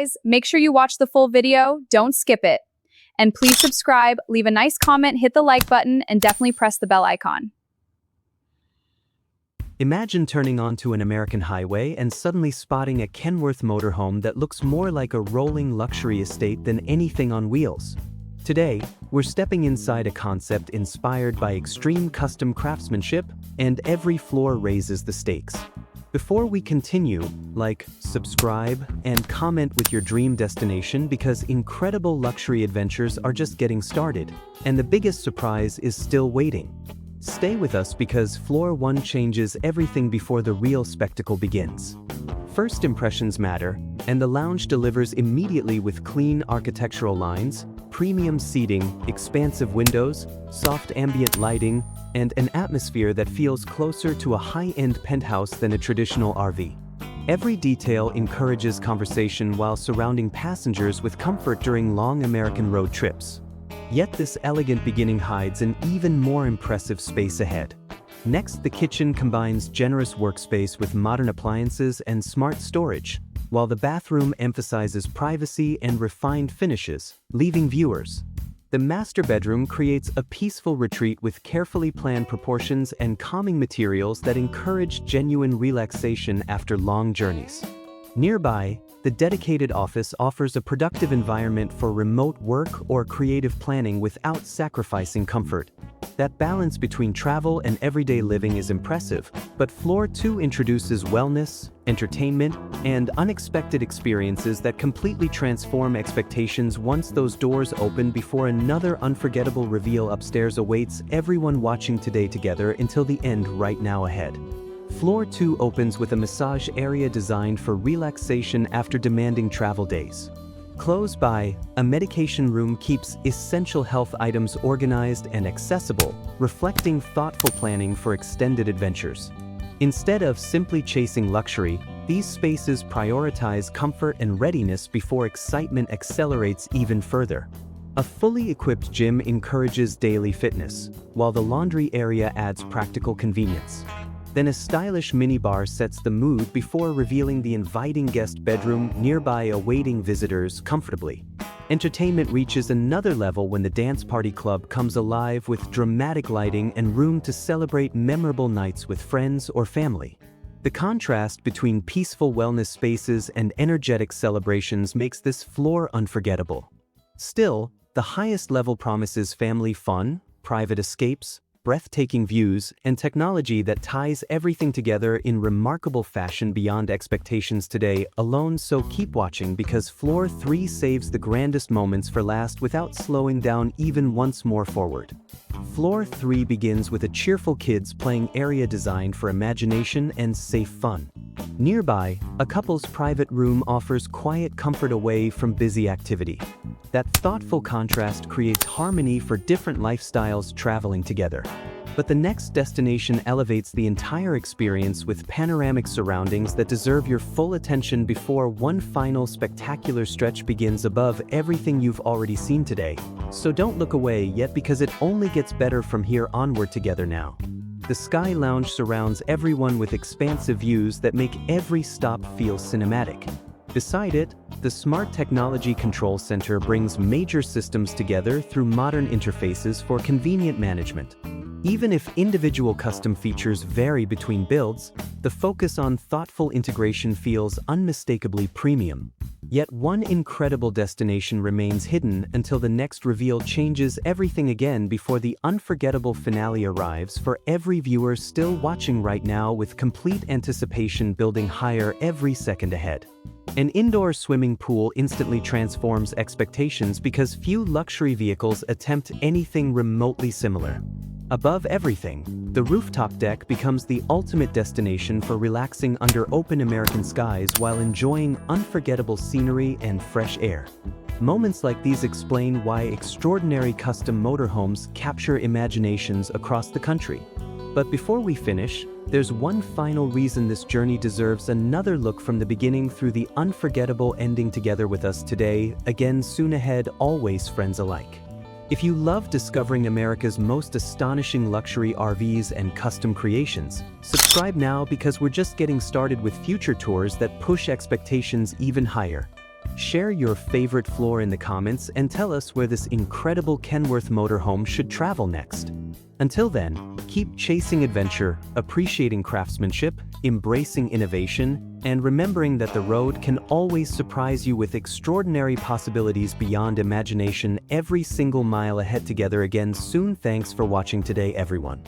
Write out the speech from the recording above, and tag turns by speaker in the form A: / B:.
A: guys, make sure you watch the full video, don't skip it. And please subscribe, leave a nice comment, hit the like button, and definitely press the bell icon.
B: Imagine turning onto an American highway and suddenly spotting a Kenworth motorhome that looks more like a rolling luxury estate than anything on wheels. Today, we're stepping inside a concept inspired by extreme custom craftsmanship, and every floor raises the stakes. Before we continue, like, subscribe, and comment with your dream destination because incredible luxury adventures are just getting started, and the biggest surprise is still waiting. Stay with us because Floor 1 changes everything before the real spectacle begins. First impressions matter, and the lounge delivers immediately with clean architectural lines, premium seating, expansive windows, soft ambient lighting, and an atmosphere that feels closer to a high-end penthouse than a traditional RV. Every detail encourages conversation while surrounding passengers with comfort during long American road trips. Yet this elegant beginning hides an even more impressive space ahead. Next, the kitchen combines generous workspace with modern appliances and smart storage, while the bathroom emphasizes privacy and refined finishes, leaving viewers. The master bedroom creates a peaceful retreat with carefully planned proportions and calming materials that encourage genuine relaxation after long journeys. Nearby, the dedicated office offers a productive environment for remote work or creative planning without sacrificing comfort. That balance between travel and everyday living is impressive, but Floor 2 introduces wellness, entertainment, and unexpected experiences that completely transform expectations once those doors open before another unforgettable reveal upstairs awaits everyone watching today together until the end right now ahead. Floor 2 opens with a massage area designed for relaxation after demanding travel days. Close by, a medication room keeps essential health items organized and accessible, reflecting thoughtful planning for extended adventures. Instead of simply chasing luxury, these spaces prioritize comfort and readiness before excitement accelerates even further. A fully equipped gym encourages daily fitness, while the laundry area adds practical convenience. Then a stylish minibar sets the mood before revealing the inviting guest bedroom nearby awaiting visitors comfortably. Entertainment reaches another level when the dance party club comes alive with dramatic lighting and room to celebrate memorable nights with friends or family. The contrast between peaceful wellness spaces and energetic celebrations makes this floor unforgettable. Still, the highest level promises family fun, private escapes, breathtaking views, and technology that ties everything together in remarkable fashion beyond expectations today alone. So keep watching because Floor 3 saves the grandest moments for last without slowing down even once more forward. Floor 3 begins with a cheerful kids playing area designed for imagination and safe fun. Nearby, a couple's private room offers quiet comfort away from busy activity. That thoughtful contrast creates harmony for different lifestyles traveling together. But the next destination elevates the entire experience with panoramic surroundings that deserve your full attention before one final spectacular stretch begins above everything you've already seen today. So don't look away yet because it only gets better from here onward together now. The Sky Lounge surrounds everyone with expansive views that make every stop feel cinematic. Beside it, the Smart Technology Control Center brings major systems together through modern interfaces for convenient management. Even if individual custom features vary between builds, the focus on thoughtful integration feels unmistakably premium. Yet one incredible destination remains hidden until the next reveal changes everything again before the unforgettable finale arrives for every viewer still watching right now with complete anticipation building higher every second ahead. An indoor swimming pool instantly transforms expectations because few luxury vehicles attempt anything remotely similar. Above everything, the rooftop deck becomes the ultimate destination for relaxing under open American skies while enjoying unforgettable scenery and fresh air. Moments like these explain why extraordinary custom motorhomes capture imaginations across the country. But before we finish, there's one final reason this journey deserves another look from the beginning through the unforgettable ending together with us today, again soon ahead, always friends alike. If you love discovering America's most astonishing luxury RVs and custom creations, subscribe now because we're just getting started with future tours that push expectations even higher. Share your favorite floor in the comments and tell us where this incredible Kenworth motorhome should travel next. Until then, keep chasing adventure, appreciating craftsmanship, embracing innovation, and remembering that the road can always surprise you with extraordinary possibilities beyond imagination every single mile ahead. Together again soon. Thanks for watching today, everyone.